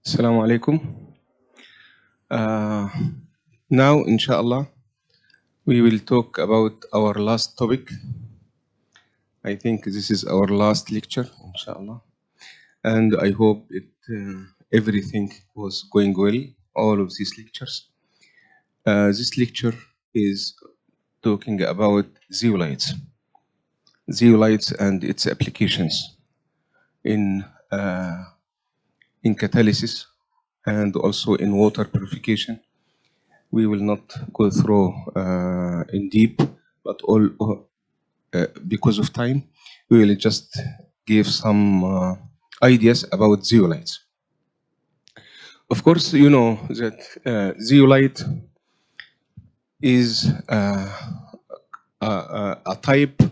Assalamu alaikum. Now, inshallah, we will talk about our last topic. I think this is our last lecture, inshallah. And I hope everything was going well, all of these lectures. This lecture is talking about zeolites. Zeolites and its applications in catalysis and also in water purification. We will not go through in deep, but because of time, we will just give some ideas about zeolites. Of course, you know that zeolite is a type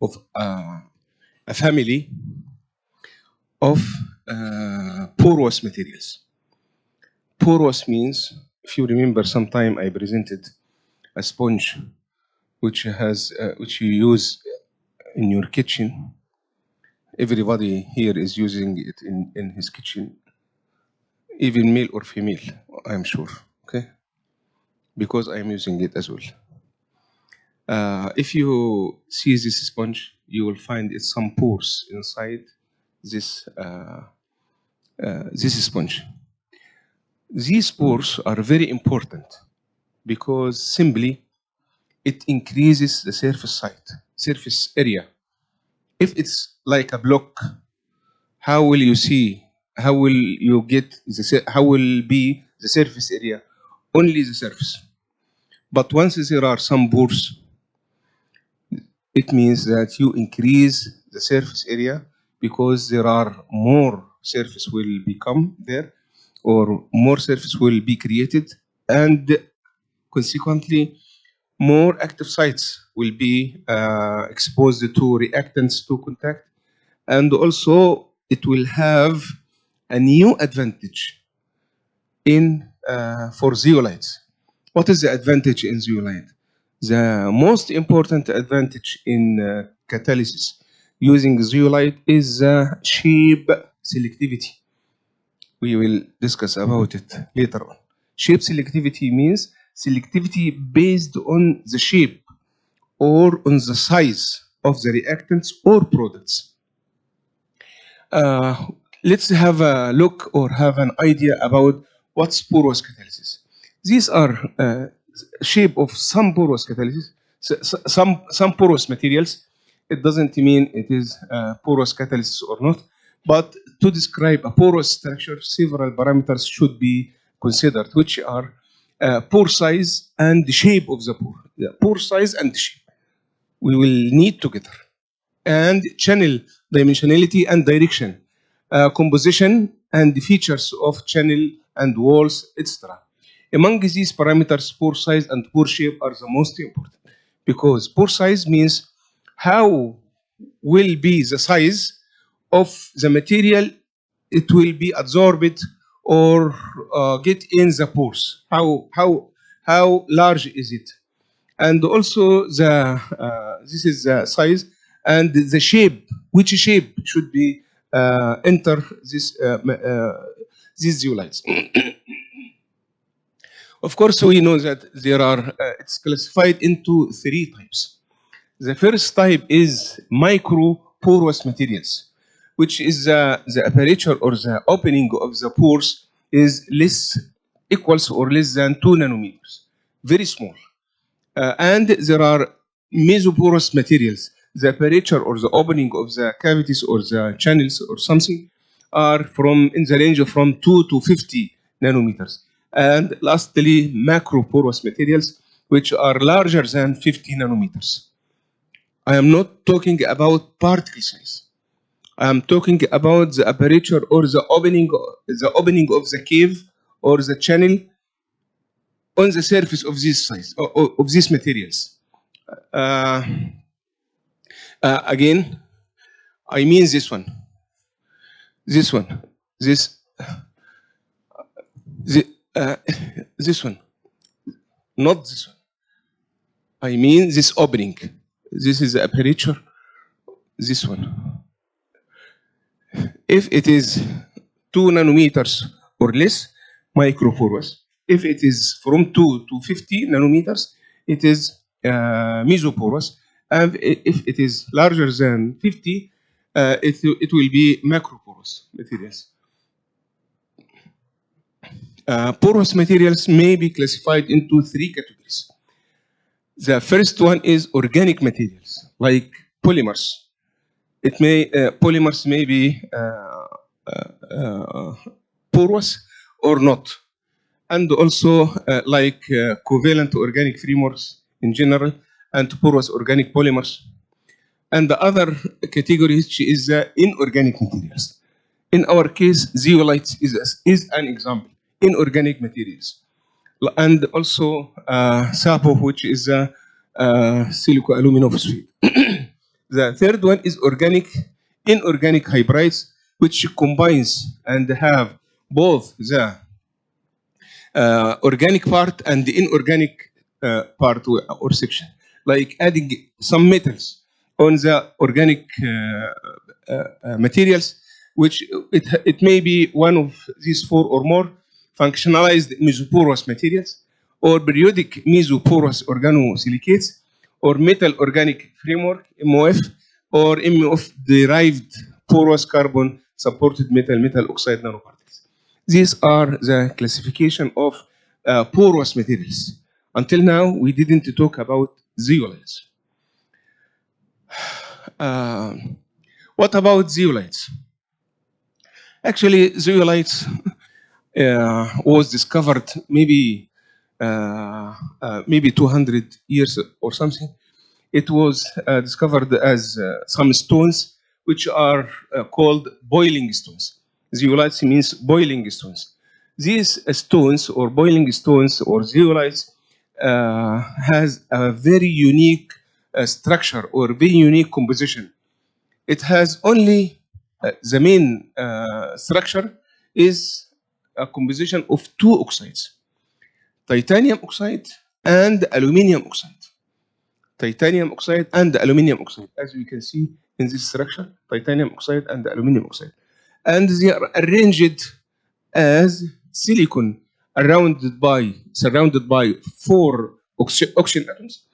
of a family of porous materials. Porous means, if you remember, sometime I presented a sponge which you use in your kitchen. Everybody here is using it in his kitchen, even male or female, I'm sure, okay? Because I'm using it as well. If you see this sponge, you will find it's some pores inside this sponge. These pores are very important because simply it increases the surface area. If it's like a block, how will you see? How will you get how will be the surface area? Only the surface. But once there are some pores, it means that you increase the surface area because there are more surface will become there, or more surface will be created, and consequently, more active sites will be exposed to reactants to contact, and also it will have a new advantage in for zeolites. What is the advantage in zeolite? The most important advantage in catalysis using zeolite is shape selectivity. We will discuss about it later on. Shape selectivity means selectivity based on the shape or on the size of the reactants or products. Let's have a look or have an idea about what's porous catalysis. These are shape of some porous catalysis, some porous materials. It doesn't mean it is porous catalysis or not, but to describe a porous structure, several parameters should be considered, which are pore size and the shape of the pore. The pore size and the shape we will need together, and channel dimensionality and direction, composition and the features of channel and walls, etc. Among these parameters, pore size and pore shape are the most important, because pore size means how will be the size of the material it will be absorbed or get in the pores. How large is it? And also this is the size and the shape. Which shape should be enter these zeolites? Of course, we know that there are. It's classified into 3 types. The first type is microporous materials, which is the aperture or the opening of the pores is equals or less than 2 nanometers, very small. And there are mesoporous materials. The aperture or the opening of the cavities or the channels or something are in the range of from 2 to 50 nanometers. And lastly, macroporous materials, which are larger than 50 nanometers. I am not talking about particle size. I am talking about the aperture or the opening of the cave or the channel on the surface of this size of these materials. Again, I mean this one, this one, this one, not this one. I mean this opening. This is the aperture. This one. If it is 2 nanometers or less, microporous. If it is from 2 to 50 nanometers, it is mesoporous. And if it is larger than 50, it will be macroporous materials. Porous materials may be classified into 3 categories. The first one is organic materials, like polymers. Polymers may be porous or not, and also like covalent organic frameworks in general, and porous organic polymers. And the other category is inorganic materials. In our case, zeolites is an example, inorganic materials. And also SAPO, which is a silico-aluminophosphate. The third one is inorganic hybrids, which combines and have both the organic part and the inorganic part or section, like adding some metals on the organic materials, which it may be one of these 4 or more functionalized mesoporous materials, or periodic mesoporous organosilicates, or metal organic framework, MOF, or MOF derived porous carbon supported metal oxide nanoparticles. These are the classification of porous materials. Until now, we didn't talk about zeolites. What about zeolites? Actually, zeolites was discovered maybe 200 years or something. It was discovered as some stones which are called boiling stones. Zeolites means boiling stones. These stones or boiling stones or zeolites has a very unique structure or very unique composition. It has only the main structure is a composition of 2 oxides, titanium oxide and aluminum oxide. Titanium oxide and aluminum oxide, as you can see in this structure, titanium oxide and aluminum oxide. And they are arranged as silicon surrounded by 4 oxygen atoms,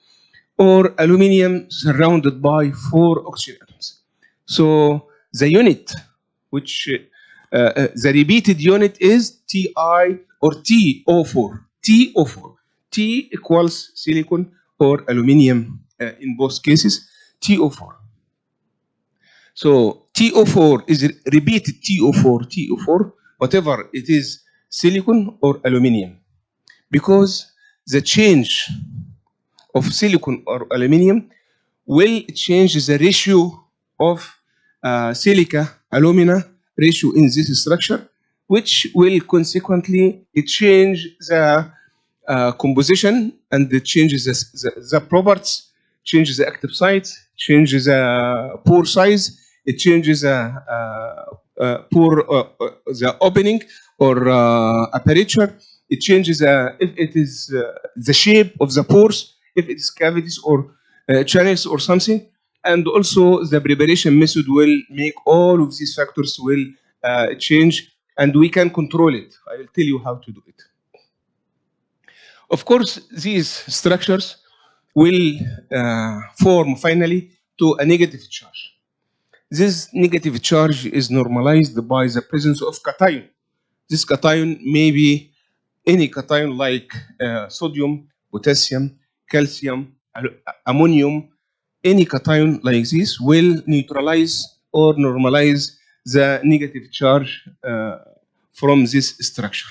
or aluminum surrounded by 4 oxygen atoms. So the unit, which the repeated unit is Ti or TO4. TO4. T equals silicon or aluminum in both cases, TO4. So TO4 is repeated TO4, whatever it is, silicon or aluminum. Because the change of silicon or aluminum will change the ratio of silica alumina ratio in this structure, which will consequently change the composition and it changes the properties, changes the active sites, changes the pore size, it changes the opening or aperture, it changes if it is the shape of the pores, if it is cavities or channels or something, and also the preparation method will make all of these factors will change, and we can control it. I will tell you how to do it. Of course, these structures will form finally to a negative charge. This negative charge is normalized by the presence of cation. This cation may be any cation like sodium, potassium, calcium, ammonium. Any cation like this will neutralize or normalize the negative charge from this structure.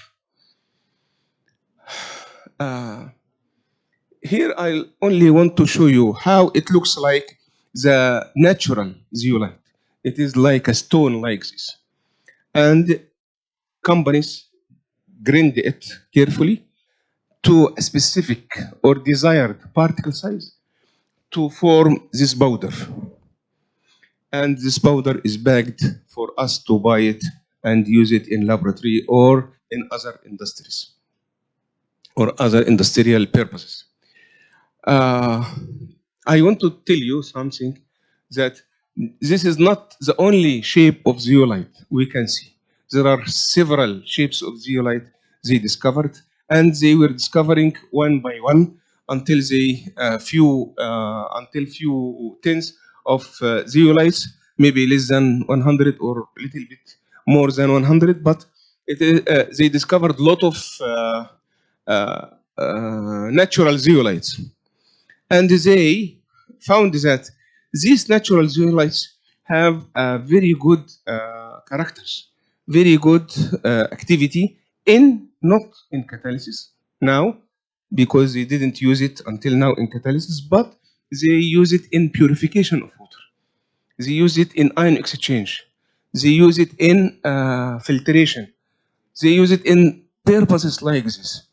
Here I only want to show you how it looks like the natural zeolite. It is like a stone like this. And companies grind it carefully to a specific or desired particle size to form this powder. And this powder is bagged for us to buy it and use it in laboratory or in other industries or other industrial purposes. I want to tell you something, that this is not the only shape of zeolite we can see. there are several shapes of zeolite they discovered, and they were discovering one by one until few tens of zeolites, maybe less than 100 or a little bit more than 100, but they discovered a lot of natural zeolites. And they found that these natural zeolites have very good characters, very good activity not in catalysis now, because they didn't use it until now in catalysis, but they use it in purification of water. They use it in ion exchange. They use it in filtration. They use it in purposes like this.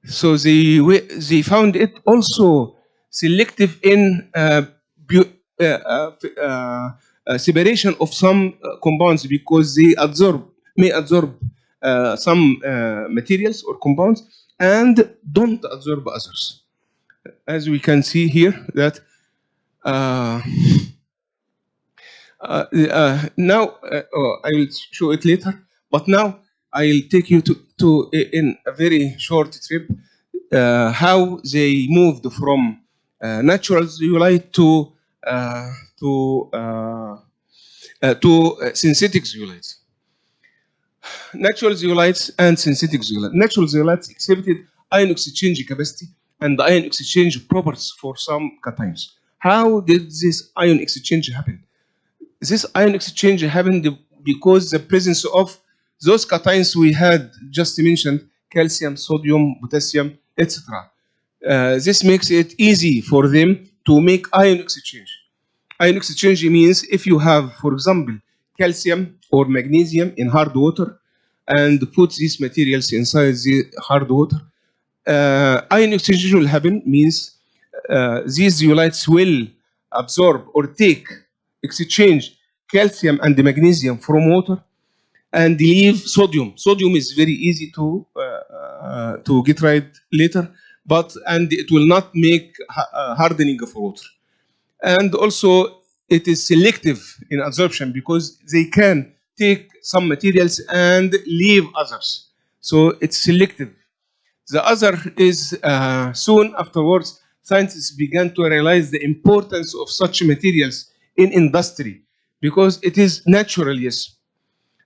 So they found it also selective in separation of some compounds, because they may absorb some materials or compounds and don't absorb others. As we can see here, that now I will show it later, but now I'll take you to in a very short trip how they moved from natural zeolite to synthetic zeolites. Natural zeolites and synthetic zeolites. Natural zeolites exhibited ion exchange capacity and ion exchange properties for some cations. How did this ion exchange happen? This ion exchange happened because the presence of those cations we had just mentioned, calcium, sodium, potassium, etc. This makes it easy for them to make ion exchange. Ion exchange means if you have, for example, calcium or magnesium in hard water and put these materials inside the hard water, ion exchange will happen, means these zeolites will absorb or exchange calcium and magnesium from water and leave sodium. Sodium is very easy to get rid later, and it will not make hardening of water. And also it is selective in absorption because they can take some materials and leave others. So it's selective. The other is soon afterwards, scientists began to realize the importance of such materials in industry, because it is natural, yes,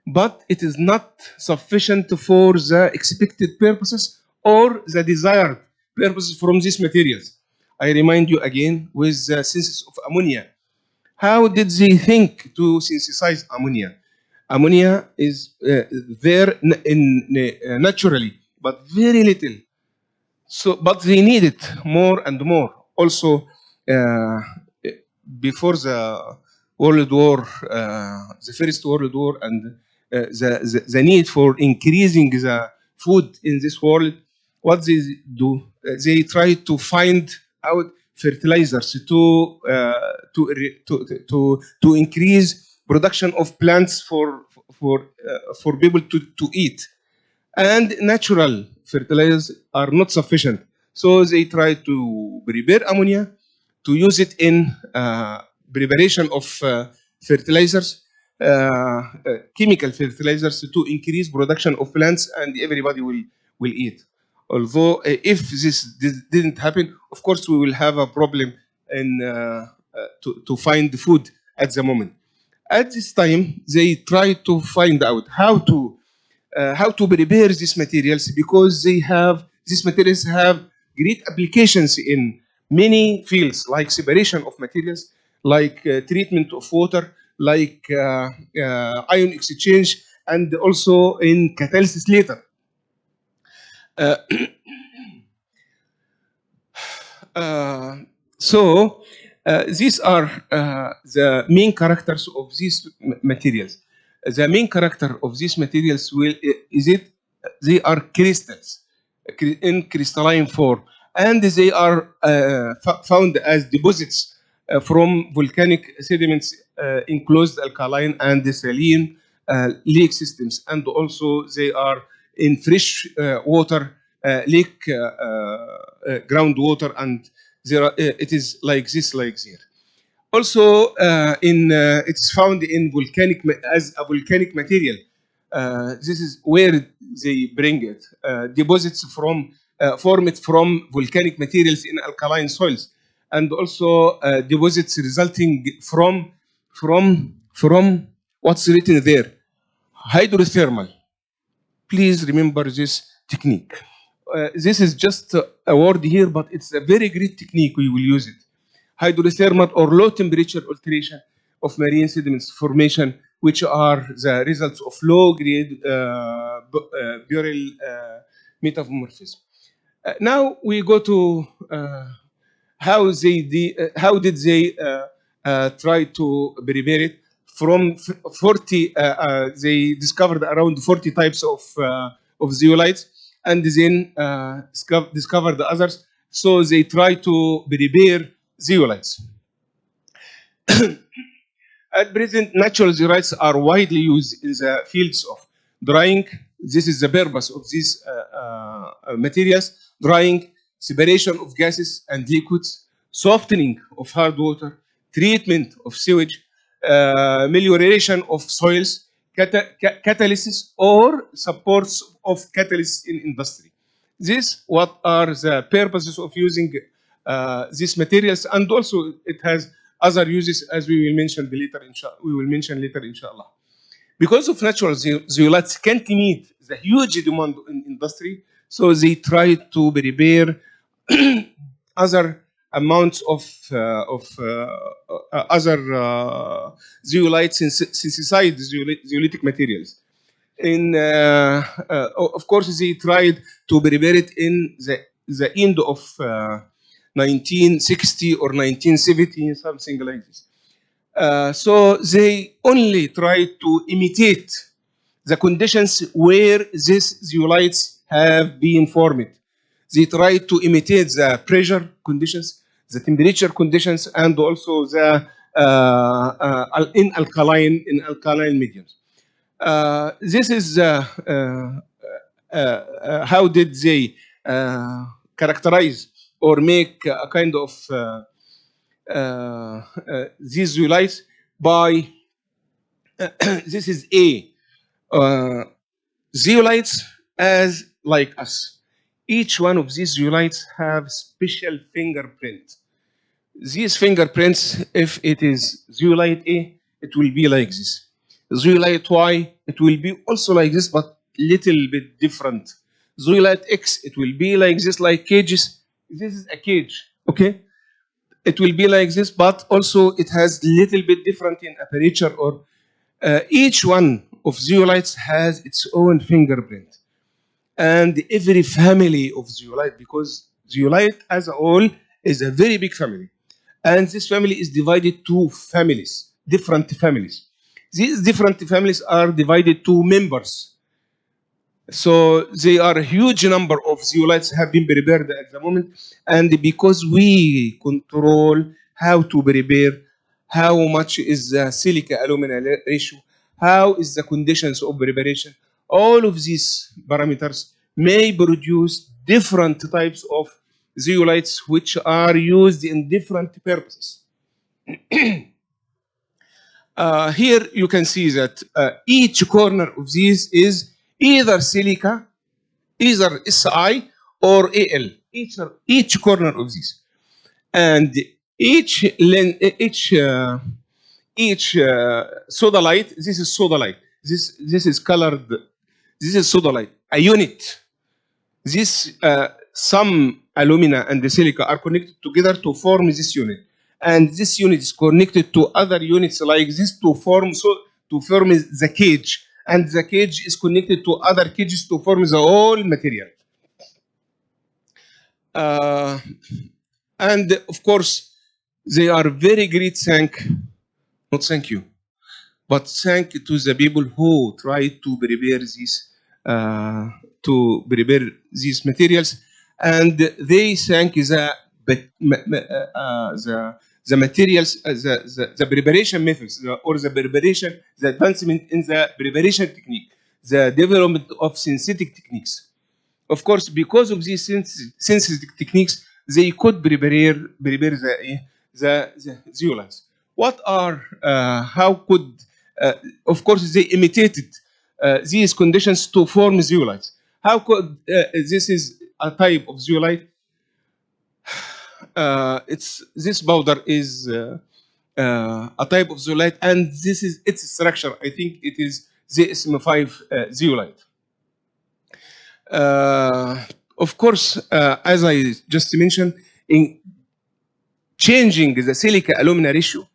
but it is not sufficient for the expected purposes or the desired purposes from these materials. I remind you again with the synthesis of ammonia. How did they think to synthesize ammonia? Ammonia is there naturally, but very little. So, but they need it more and more. Also, before the World War, the First World War, and the need for increasing the food in this world, what they do, they try to find out fertilizers to increase production of plants for people to eat. And natural fertilizers are not sufficient. So they try to prepare ammonia, to use it in preparation of fertilizers, chemical fertilizers, to increase production of plants, and everybody will eat. Although if this didn't happen, of course we will have a problem in to find food at the moment. At this time, they try to find out how to prepare these materials, because these materials have great applications in many fields, like separation of materials, like treatment of water, like ion exchange, and also in catalysis later. So these are the main characters of these materials. The main character of these materials they are crystals in crystalline form, and they are found as deposits from volcanic sediments, enclosed alkaline and saline lake systems, and also they are in fresh water lake groundwater, and it is like this, like there. Also, it's found in as a volcanic material. this is where they bring it. Deposits formed from volcanic materials in alkaline soils, and also deposits resulting from what's written there, hydrothermal. Please remember this technique. This is just a word here, but it's a very great technique. We will use it. Hydrothermal or low temperature alteration of marine sediments formation, which are the results of low grade burial metamorphism. Now we go to how did they try to prepare it. From 40, they discovered around 40 types of zeolites, and then discovered the others. So they try to prepare zeolites. At present, natural zeolites are widely used in the fields of drying. This is the purpose of these materials: drying, separation of gases and liquids, softening of hard water, treatment of sewage, melioration of soils, catalysis, or supports of catalysis in industry. These what are the purposes of using these materials, and also it has other uses, as we will mention later. Inshallah. Because of natural zeolites can't meet the huge demand in industry, so they try to prepare other amounts of other zeolites, synthesized zeolitic materials. Of course, they tried to prepare it in the end of 1960 or 1970, something like this. So they only try to imitate the conditions where these zeolites have been formed. They try to imitate the pressure conditions, the temperature conditions, and also the in alkaline mediums. This is how did they characterize or make a kind of these zeolites by this is A. Zeolites as like us. Each one of these zeolites have special fingerprint. These fingerprints, if it is zeolite A, it will be like this. Zeolite Y, it will be also like this, but little bit different. Zeolite X, it will be like this, like cages. This is a cage, okay? It will be like this, but also it has little bit different in aperture, or each one of zeolites has its own fingerprint. And every family of zeolite, because zeolite as a whole is a very big family. And this family is divided to families, different families. These different families are divided to members. So they are a huge number of zeolites have been prepared at the moment. And because we control how to prepare, how much is the silica alumina ratio, how is the conditions of preparation, all of these parameters may produce different types of zeolites which are used in different purposes. Here you can see that each corner of these is either silica, either Si or Al. Each corner of these, and each sodalite. This is sodalite. This is colored. This is sodalite. A unit. This some alumina and the silica are connected together to form this unit, and this unit is connected to other units like this to form the cage, and the cage is connected to other cages to form the whole material. And of course, they are very great thank you, but thank to the people who try to prepare these materials, and they thank the materials, the preparation methods, the advancement in the preparation technique, the development of synthetic techniques. Of course, because of these synthetic techniques, they could prepare the zeolites. What are, how could, of course, they imitated these conditions to form zeolites. How could this is a type of zeolite? It's this powder is a type of zeolite, and this is its structure. I think it is ZSM5 zeolite. Of course, as I just mentioned, in changing the silica alumina ratio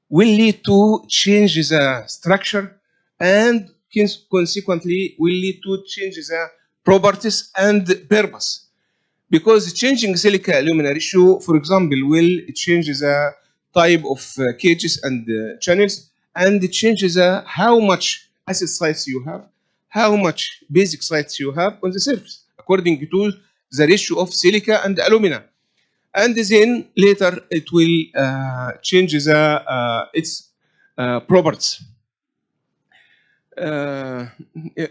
will lead to change the structure and consequently will lead to change the properties and purpose. Because changing silica alumina ratio, for example, will change the type of cages and channels, and it changes how much acid sites you have, how much basic sites you have on the surface, according to the ratio of silica and alumina. And then later it will change its properties.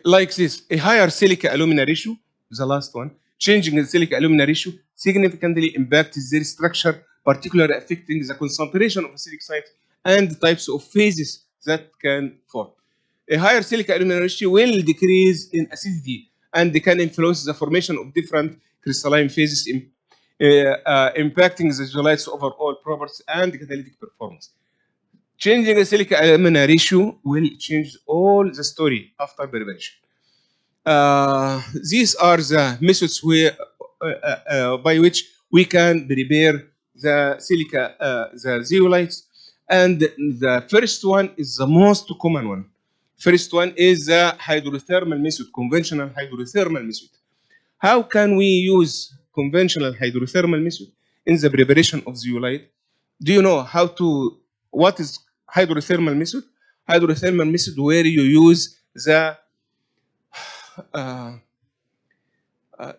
Like this, a higher silica alumina ratio, the last one, changing the silica alumina ratio significantly impacts their structure, particularly affecting the concentration of acidic sites and types of phases that can form. A higher silica alumina ratio will decrease in acidity and can influence the formation of different crystalline phases, impacting the zeolites' overall properties and catalytic performance. Changing the silica alumina ratio will change all the story after preparation. These are the methods by which we can prepare the silica, the zeolites, and the first one is the most common one. First one is the hydrothermal method, conventional hydrothermal method. How can we use conventional hydrothermal method in the preparation of zeolite? Do you know what is hydrothermal method? Hydrothermal method where you use the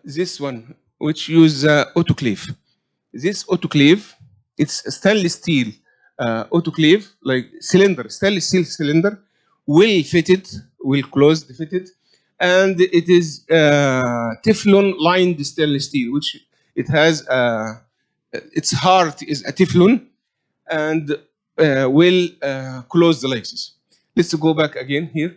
this one, which use autoclave. This autoclave, it's a stainless steel autoclave, like cylinder, stainless steel cylinder, well fitted, well closed fitted, and it is Teflon lined stainless steel, which it has its heart is a Teflon and will close the laces. Let's go back again here.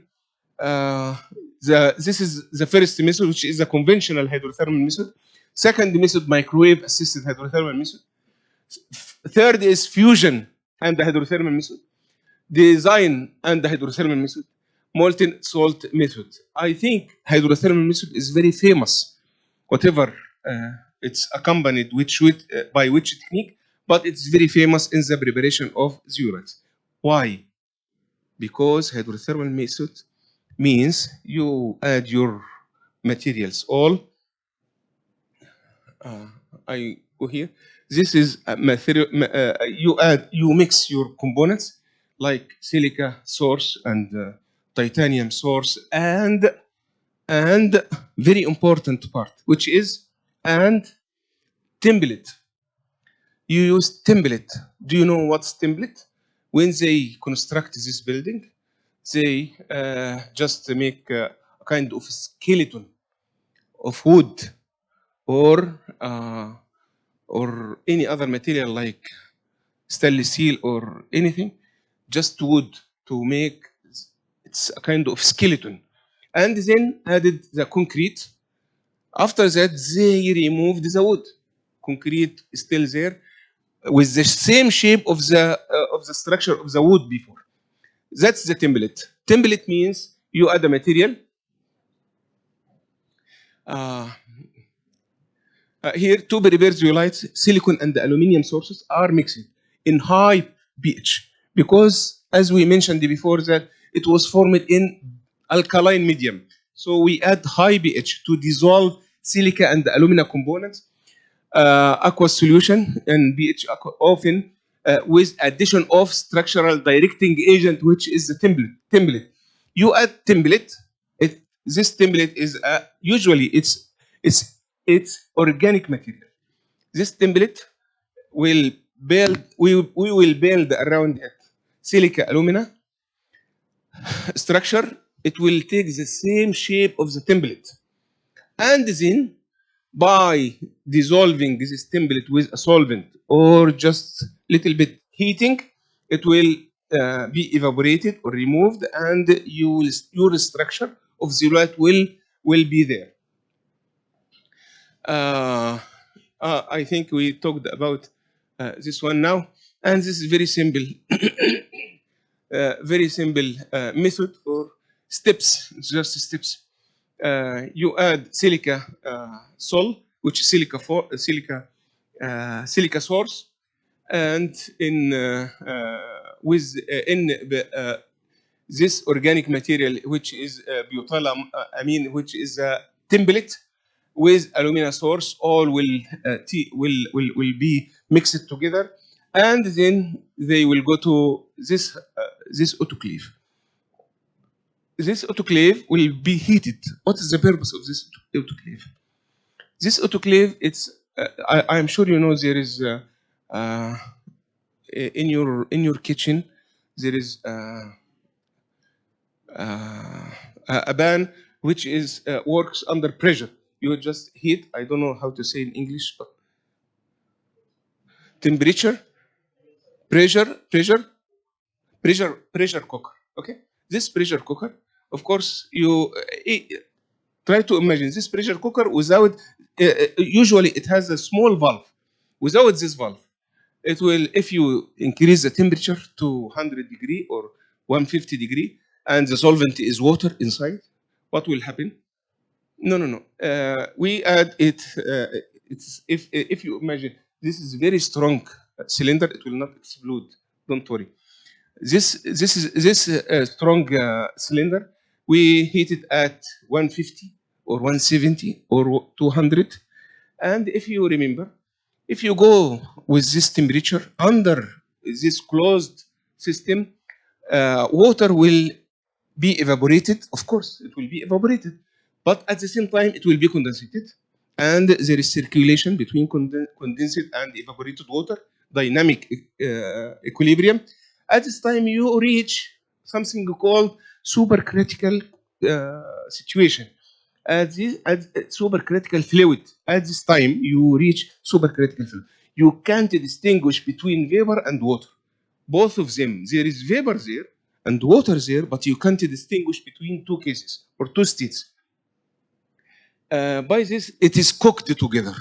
This is the first method, which is a conventional hydrothermal method. Second method, microwave assisted hydrothermal method. Third is fusion and the hydrothermal method. Design and the hydrothermal method. Molten salt method. I think hydrothermal method is very famous, whatever it's accompanied by which technique, but it's very famous in the preparation of zeolites. Why? Because hydrothermal method means you add your materials all. I go here. This is a material. You mix your components like silica source and titanium source and very important part, which is and template. You use template. Do you know what's template? When they construct this building, they just make a kind of skeleton of wood or any other material like stainless steel or anything, just wood to make it's a kind of skeleton, and then added the concrete. After that, they removed the wood. Concrete is still there with the same shape of the structure of the wood before. That's the template. Template means you add a material. Here, to prepare zeolites, silicon and the aluminum sources are mixed in high pH because, as we mentioned before, that it was formed in alkaline medium. So we add high pH to dissolve silica and the alumina components. Aqueous solution and pH often with addition of structural directing agent, which is the template. You add template. This template is usually it's organic material. This template will build. We will build around it silica alumina structure. It will take the same shape of the template, and then by dissolving this template with a solvent or just little bit heating, it will be evaporated or removed, and your structure of zeolite will be there. I think we talked about this one now, and this is very simple, method or steps, just steps. You add silica sol, which is silica source, and in this organic material, which is butyl amine, which is a template with alumina source, all will be mixed together, and then they will go to this autoclave. This autoclave will be heated. What is the purpose of this autoclave? This autoclave, it's I'm sure you know there is in your kitchen there is a pan which is works under pressure. You just heat. I don't know how to say in English, but temperature, pressure cooker. Okay, this pressure cooker. Of course, you try to imagine this pressure cooker without. Usually, it has a small valve. Without this valve, it will, if you increase the temperature to 100 degree or 150 degree, and the solvent is water inside, what will happen? No. We add it. It's if you imagine this is very strong cylinder, it will not explode. Don't worry. This strong cylinder, we heat it at 150 or 170 or 200, and if you remember, if you go with this temperature under this closed system, water will be evaporated. Of course, it will be evaporated, but at the same time, it will be condensated, and there is circulation between condensed and evaporated water, dynamic equilibrium. At this time, you reach something called supercritical situation. At supercritical fluid, at this time, you reach supercritical fluid. You can't distinguish between vapor and water. Both of them, there is vapor there and water there, but you can't distinguish between two cases or two states. By this, it is cooked together.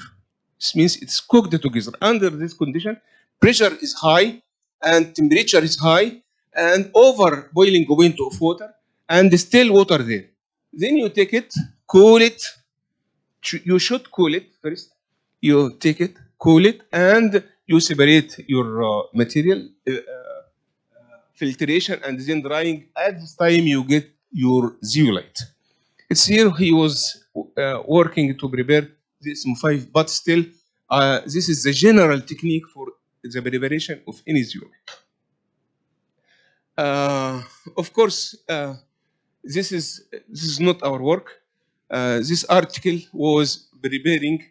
This means it's cooked together. Under this condition, pressure is high and temperature is high and over boiling point of water and still water there. Then you take it, cool it. You should cool it first. You take it, cool it, and you separate your material, filtration, and then drying. At this time, you get your zeolite. It's here he was working to prepare this M5, but still, this is the general technique for the preparation of any zeolite. Of course, this is not our work. This article was preparing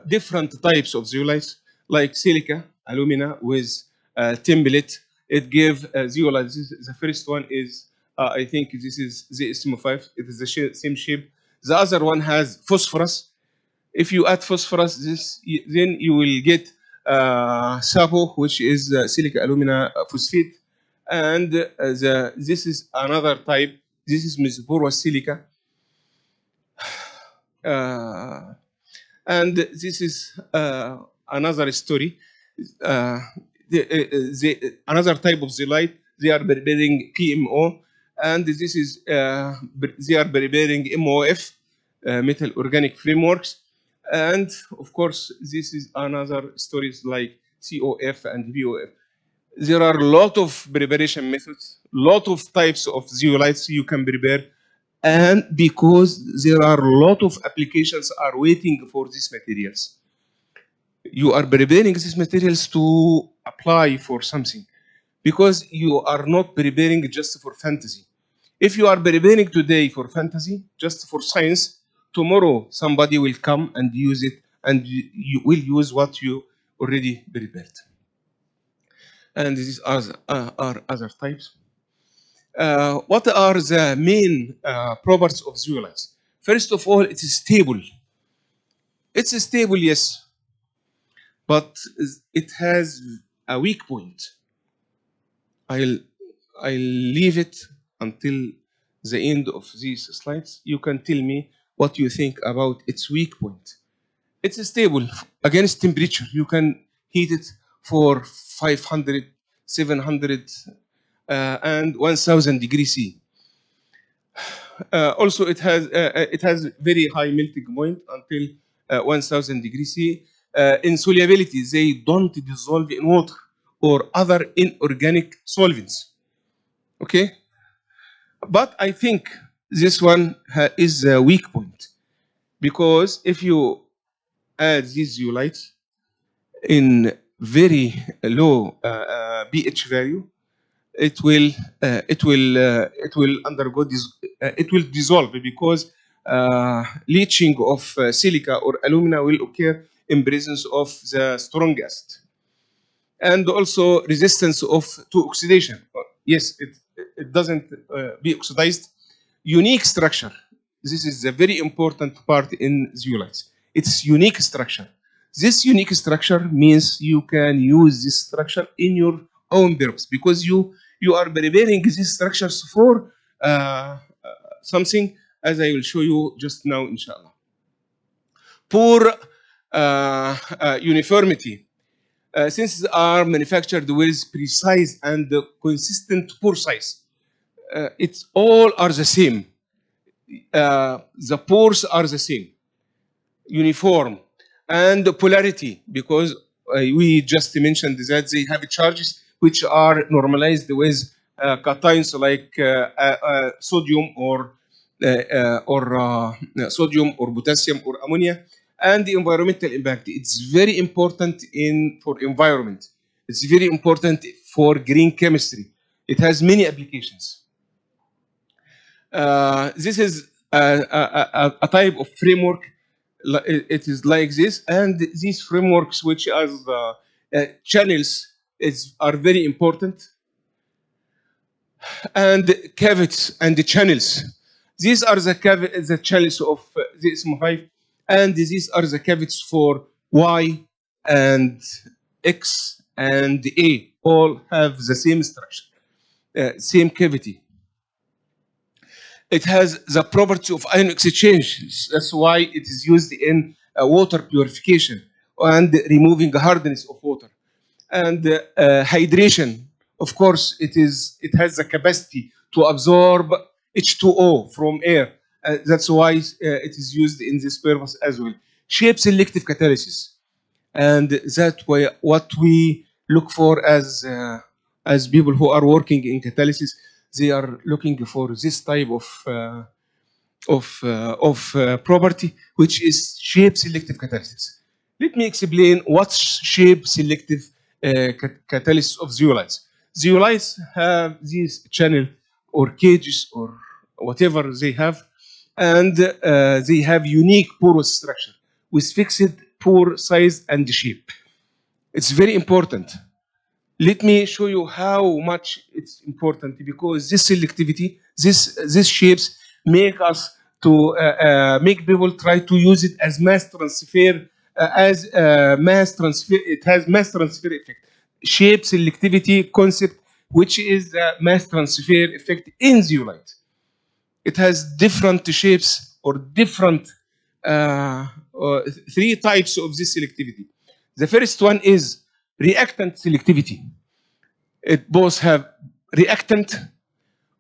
different types of zeolites, like silica, alumina with template. It gave zeolites. The first one is, I think this is the SM5. It is the same shape. The other one has phosphorus. If you add phosphorus, then you will get SAPO, which is silica alumina phosphate. And this is another type. This is mesoporous silica. And this is another story. Another type of zeolite, they are preparing PMO, and this is they are preparing MOF, metal organic frameworks, and of course this is another stories like COF and VOF. There are a lot of preparation methods, lot of types of zeolites you can prepare, and because there are a lot of applications are waiting for these materials. You are preparing these materials to apply for something, because you are not preparing just for fantasy. If you are preparing today for fantasy, just for science, tomorrow somebody will come and use it, and you will use what you already prepared. And these are other types. What are the main properties of zeolites? First of all, it is stable. It's stable, yes, but it has a weak point. I'll leave it until the end of these slides, you can tell me what you think about its weak point. It's stable against temperature. You can heat it for 500, 700, and 1000 degrees C. Also, it has very high melting point until 1000 degrees C. In solubility, they don't dissolve in water or other inorganic solvents. Okay, but I think this one is a weak point, because if you add these zeolites in very low pH value, it will undergo this, it will dissolve, because leaching of silica or alumina will occur in presence of the strong acid, and also resistance to oxidation. Yes, it doesn't be oxidized. Unique structure. This is a very important part in zeolites. It's unique structure. This unique structure means you can use this structure in your own purpose, because you are preparing these structures for something, as I will show you just now, inshallah. Poor uniformity. Since they are manufactured with precise and consistent pore size, it's all are the same. The pores are the same, uniform, and polarity, because we just mentioned that they have charges which are normalized with cations like sodium or sodium or potassium or ammonia. And the environmental impact, it's very important for environment. It's very important for green chemistry. It has many applications. This is a type of framework. It is like this, and these frameworks, which are channels, are very important. And cavities and the channels. These are the channels of the SM5, and these are the cavities for Y and X and A. All have the same structure, same cavity. It has the property of ion exchange. That's why it is used in water purification and removing the hardness of water. And hydration, of course, it has the capacity to absorb H2O from air. That's why it is used in this purpose as well. Shape selective catalysis, and that's why what we look for as people who are working in catalysis, they are looking for this type of property, which is shape selective catalysis. Let me explain what's shape selective catalysis of zeolites. Zeolites have these channel or cages or whatever they have, and they have unique porous structure with fixed pore size and shape. It's very important. Let me show you how much it's important, because this selectivity, these shapes make us to make people try to use it as mass transfer, It has mass transfer effect. Shape selectivity concept, which is the mass transfer effect in zeolite. It has different shapes or different three types of this selectivity. The first one is reactant selectivity. It both have reactant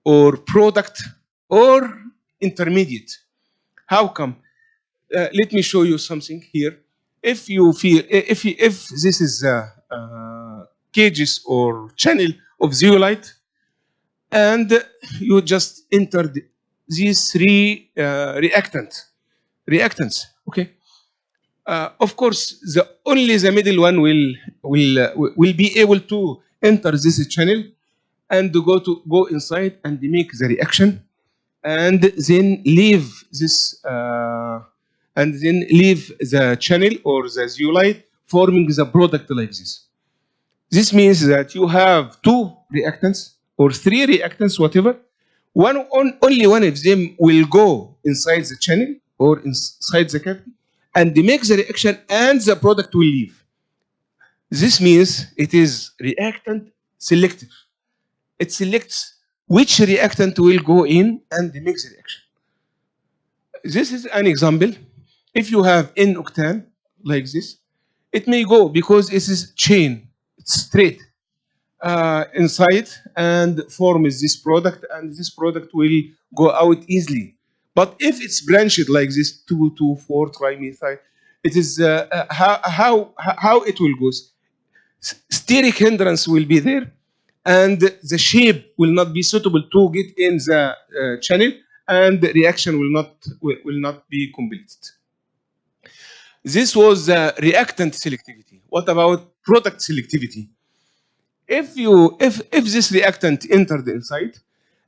or product or intermediate. How come? Let me show you something here. If you feel, if this is cages or channel of zeolite, and you just entered these three reactants, okay? Of course, only the middle one will be able to enter this channel and go inside and make the reaction, and then leave this the channel or the zeolite, forming the product like this. This means that you have two reactants or three reactants, whatever. Only one of them will go inside the channel or inside the cavity and make the reaction, and the product will leave. This means it is reactant selective. It selects which reactant will go in and make the reaction. This is an example. If you have N-octane like this, it may go because it is chain, it's straight inside and forms this product, and this product will go out easily. But if it's branched like this, 2,2,4 trimethyl, it is how it will go. Steric hindrance will be there, and the shape will not be suitable to get in the channel, and the reaction will not be completed. This was reactant selectivity. What about product selectivity? If this reactant entered inside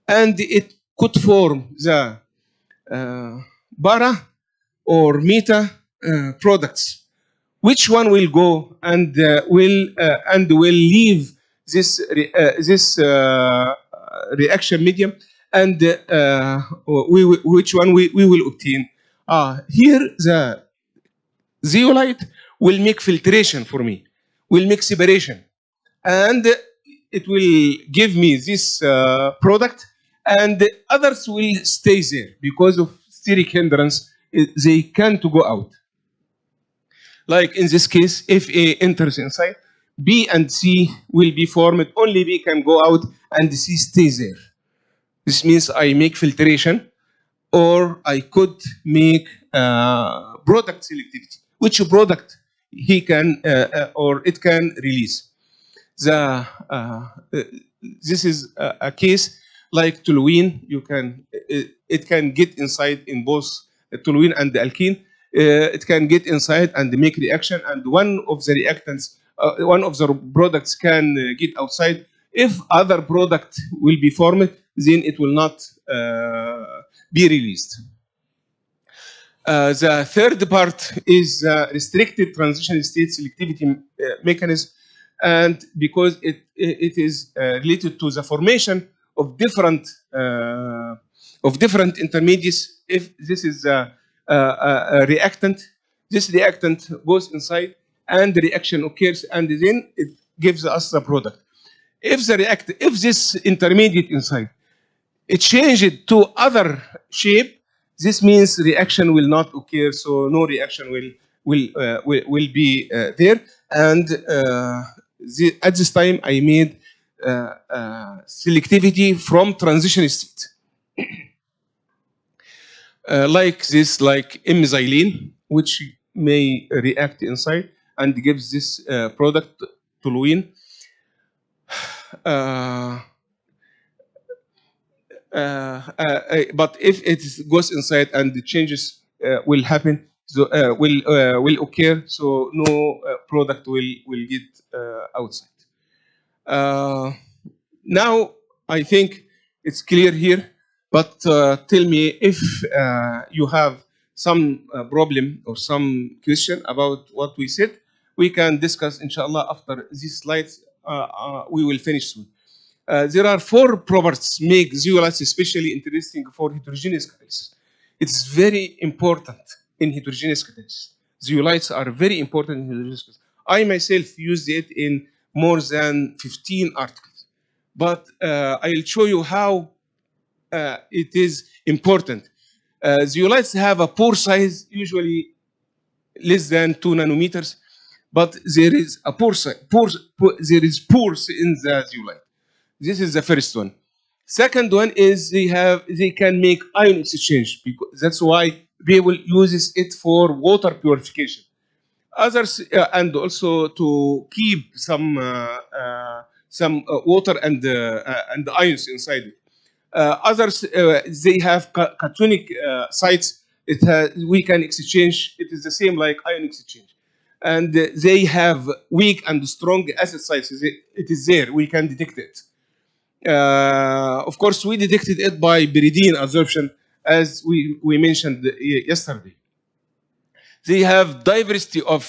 and it could form the para or meta products, which one will go and will leave this reaction medium, and which one we will obtain? Here the zeolite will make filtration for me, will make separation, and it will give me this product, and the others will stay there because of steric hindrance. They can't go out. Like in this case, if A enters inside, B and C will be formed. Only B can go out, and C stays there. This means I make filtration, or I could make product selectivity. Which product he can or it can release? This is a case like toluene. It can get inside in both toluene and the alkene. It can get inside and make reaction, and one of the reactants, one of the products can get outside. If other product will be formed, then it will not be released. The third part is restricted transition state selectivity mechanism, and because it is related to the formation of different intermediates. If this is a reactant, this reactant goes inside and the reaction occurs, and then it gives us the product. If this intermediate inside it changed to other shape, this means reaction will not occur, so no reaction will be there. And at this time, I made selectivity from transition state. Like this, like imizylene, which may react inside and gives this product, toluene. But if it goes inside and the changes will happen, so will occur, so no product will get outside. Now I think it's clear here, but tell me if you have some problem or some question about what we said. We can discuss, inshallah, after these slides. We will finish soon. There are 4 properties make zeolites especially interesting for heterogeneous catalysis. It's very important in heterogeneous catalysis. Zeolites are very important in heterogeneous catalysis. I myself used it in more than 15 articles, but I'll show you how it is important. Zeolites have a pore size usually less than 2 nanometers, but there is a pore size. There is pores in the zeolite. This is the first one. Second one is they can make ion exchange. Because that's why people uses it for water purification. Others and also to keep some water and ions inside it. Others they have cationic sites. We can exchange. It is the same like ion exchange. And they have weak and strong acid sites. It is there. We can detect it. Of course, we detected it by pyridine absorption, as we mentioned yesterday. They have diversity of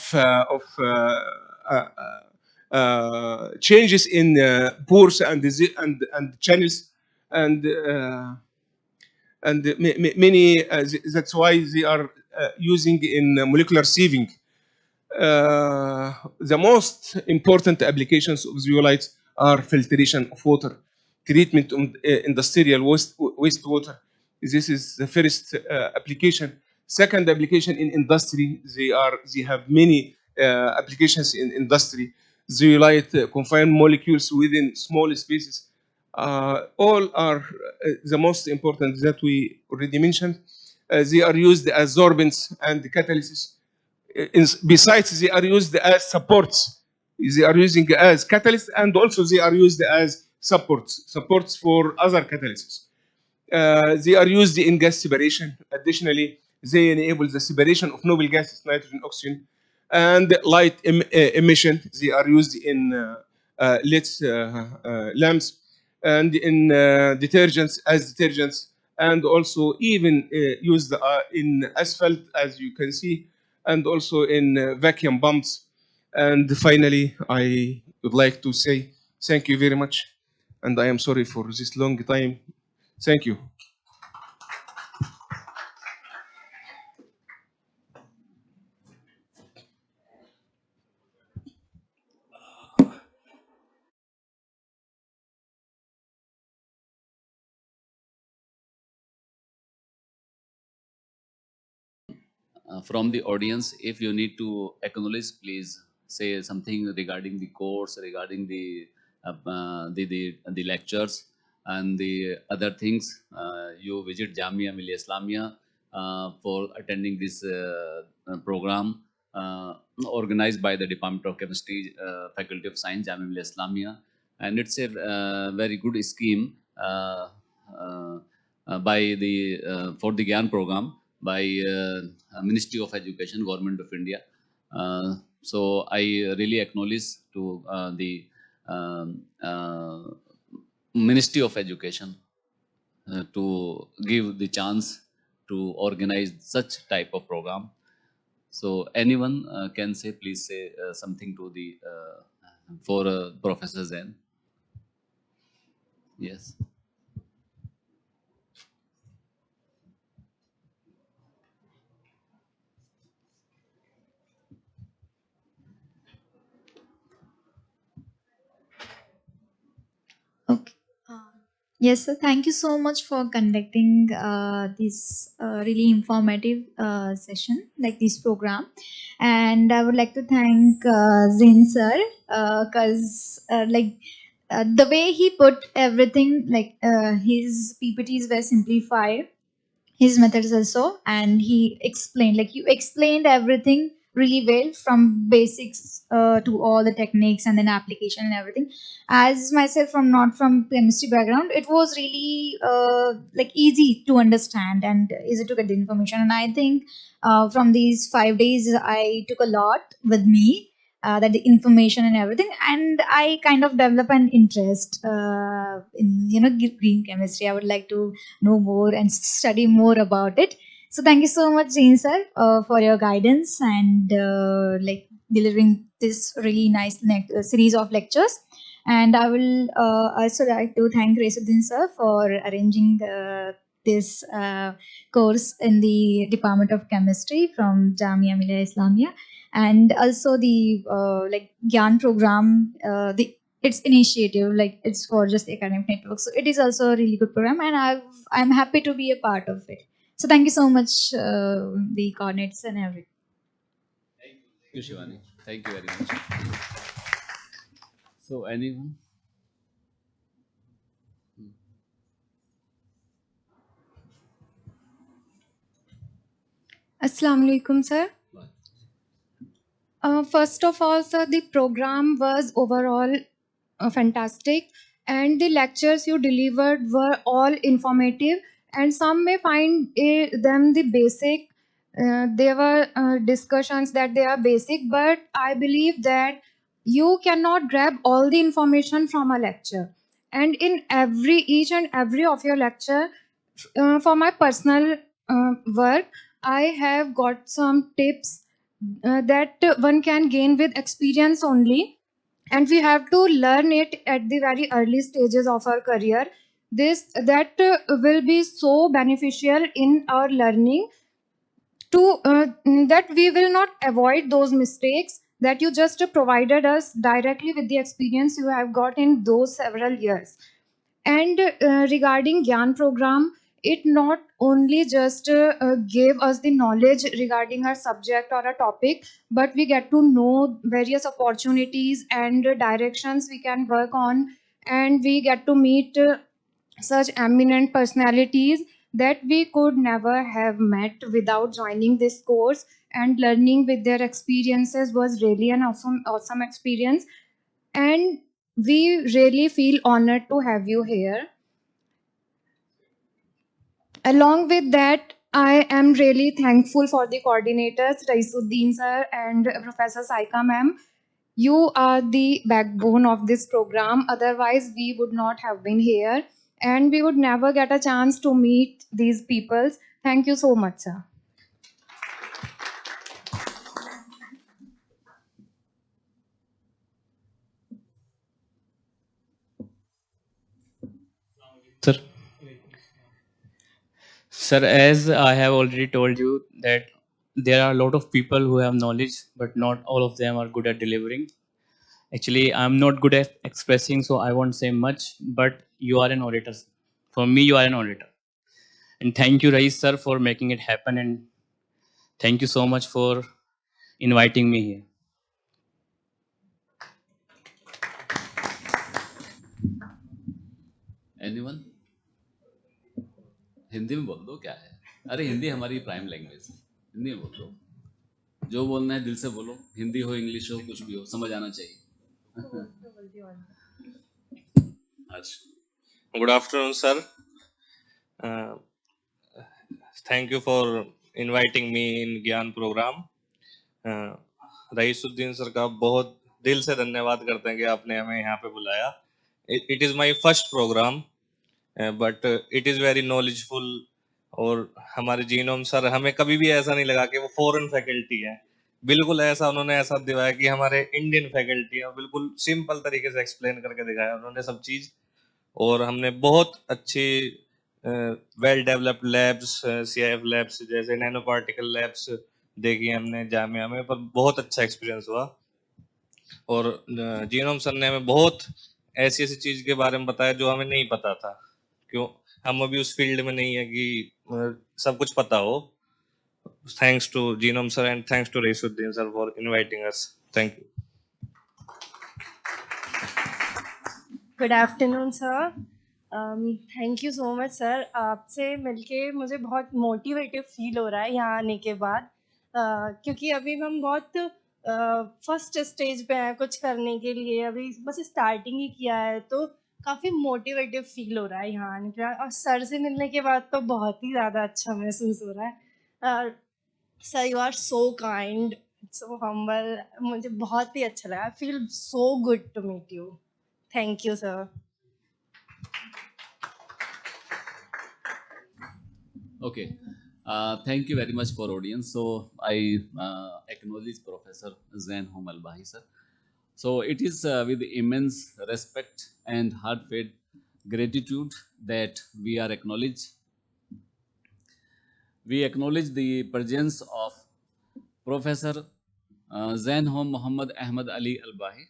changes in pores and channels, and many. That's why they are using in molecular sieving. The most important applications of zeolites are filtration of water, treatment of industrial wastewater. This is the first application. Second application in industry, they have many applications in industry. Zeolite confined molecules within small spaces. All are the most important that we already mentioned. They are used as sorbents and catalysis. Besides, they are used as supports. They are using as catalysts, and also they are used as supports for other catalysts. They are used in gas separation. Additionally, they enable the separation of noble gases, nitrogen, oxygen, and light emission. They are used in lit lamps and in detergents as detergents, and also even used in asphalt, as you can see, and also in vacuum pumps. And finally, I would like to say thank you very much, and I am sorry for this long time. Thank you. From the audience, if you need to acknowledge, please say something regarding the course, regarding the lectures and the other things. You visit Jamia Millia Islamia for attending this program organized by the Department of Chemistry, Faculty of Science, Jamia Millia Islamia, and it's a very good scheme uh, by the for the GYAN program by Ministry of Education, Government of India. So I really acknowledge to the Ministry of Education to give the chance to organize such type of program. So anyone can say, please say something to the for Professor Zain. Yes. Okay. Yes, sir. Thank you so much for conducting this really informative session, like this program. And I would like to thank Zin sir, because the way he put everything, like his PPTs were simplified, his methods also, and he explained, like you explained everything really well, from basics to all the techniques and then application and everything. As myself from not from chemistry background, it was really like easy to understand and easy to get the information. And I think from these 5 days I took a lot with me, that the information and everything, and I kind of develop an interest in green chemistry. I would like to know more and study more about it. So thank you so much, Jane sir, for your guidance and like delivering this really nice series of lectures. And I will also like to thank Resuddin sir for arranging this course in the Department of Chemistry from Jamia Millia Islamia, and also the like Gyan program. The its initiative, like it's for just academic network, so it is also a really good program, and I'm happy to be a part of it. So thank you so much, the coordinates and everything. Thank you, Shivani. Thank you very much. So anyone? Assalamu alaikum, sir. First of all, sir, the program was overall fantastic, and the lectures you delivered were all informative. And some may find them the basic. There were discussions that they are basic, but I believe that you cannot grab all the information from a lecture. And in each and every of your lecture, for my personal work, I have got some tips that one can gain with experience only, and we have to learn it at the very early stages of our career. This that will be so beneficial in our learning, to that we will not avoid those mistakes that you just provided us directly with the experience you have got in those several years. And regarding Gyan program, it not only just gave us the knowledge regarding our subject or a topic, but we get to know various opportunities and directions we can work on, and we get to meet such eminent personalities that we could never have met without joining this course. And learning with their experiences was really an awesome experience, and we really feel honored to have you here. Along with that, I am really thankful for the coordinators, Raisuddin sir and Professor Saika ma'am. You are the backbone of this program. Otherwise, we would not have been here and we would never get a chance to meet these people. Thank you so much, sir. Sir, sir, as I have already told you that there are a lot of people who have knowledge, but not all of them are good at delivering. Actually, I'm not good at expressing, so I won't say much. But you are an orator. For me, you are an orator. And thank you, Rais sir, for making it happen. And thank you so much for inviting me here. Anyone? Hindi में बोल दो, क्या है? अरे हिंदी हमारी prime language है, हिंदी में बोल दो, जो बोलना है दिल से बोलो, हिंदी हो इंग्लिश हो कुछ भी हो, समझ आना चाहिए. Good afternoon, sir. Thank you for inviting me in Gyan program. Raisuddin sir का बहुत दिल से धन्यवाद करते हैं कि आपने हमें यहाँ पे बुलाया. It is my first program, but it is very knowledgeful. और हमारे जीनोम सर, हमें कभी भी ऐसा नहीं लगा कि वो फॉरेन फैकल्टी है. बिल्कुल ऐसा उन्होंने ऐसा दिखाया कि हमारे इंडियन फैकल्टी है. बिल्कुल सिंपल तरीके से एक्सप्लेन करके दिखाया उन्होंने सब चीज़. और हमने बहुत अच्छी well developed labs, CIF labs जैसे नैनो पार्टिकल लैब्स देखी हमने जामिया में, पर बहुत अच्छा एक्सपीरियंस हुआ. और जीनोम सर ने हमें बहुत ऐसी ऐसी चीज़ के बारे में बताया जो हमें नहीं पता था. क्यों, हम अभी उस फील्ड में नहीं है कि सब कुछ पता हो. थैंक्स टू जीनोम sir and thanks to Raisuddin sir for inviting us. Thank you. Good afternoon sir. Thank you so much sir. आपसे मिलके मुझे बहुत मोटिवेटिव फील हो रहा है यहाँ आने के बाद, क्योंकि अभी हम बहुत फर्स्ट स्टेज पे हैं कुछ करने के लिए, अभी बस स्टार्टिंग ही किया है, तो काफ़ी मोटिवेटिव फील हो रहा है यहाँ आने के बाद. और सर से मिलने के बाद तो बहुत ही ज़्यादा अच्छा महसूस हो रहा है. Sir you are so kind, so humble. मुझे बहुत ही अच्छा लगा. I feel so good to meet you. Thank you sir. Okay. Thank you very much for audience. So I acknowledge Professor Zain Al-Bahi sir. So it is with immense respect and heartfelt gratitude that we acknowledge the presence of Professor Zain Muhammad Ahmad Ali Al-Bahi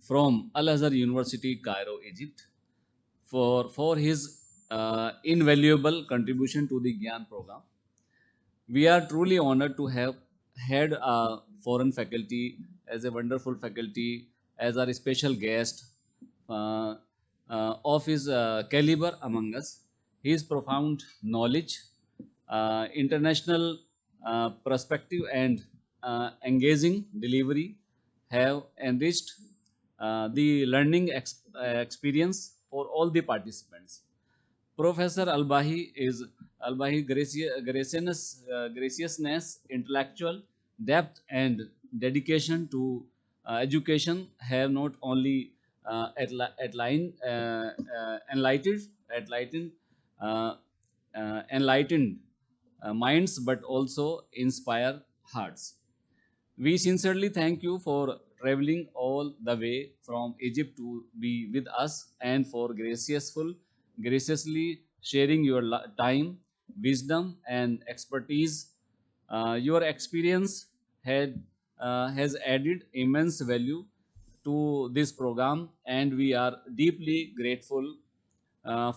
from Al-Azhar University, Cairo, Egypt, for his invaluable contribution to the Gyan program. We are truly honored to have had a foreign faculty as a wonderful faculty, as our special guest of his caliber among us. His profound knowledge, international perspective, and engaging delivery have enriched the learning experience for all the participants. Professor Al-Bahi graciousness, intellectual depth, and dedication to education have not only enlightened uh, enlightened minds, but also inspire hearts. We sincerely thank you for traveling all the way from Egypt to be with us and for graciously sharing your time, wisdom, and expertise. Your experience has added immense value to this program, and we are deeply grateful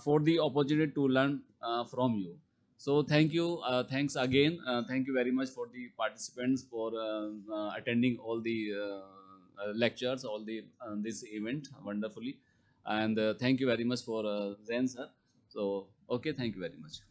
for the opportunity to learn from you. So thank you, thanks again, thank you very much for the participants for attending all the lectures, all the this event wonderfully, and thank you very much for Zen sir. So okay, thank you very much.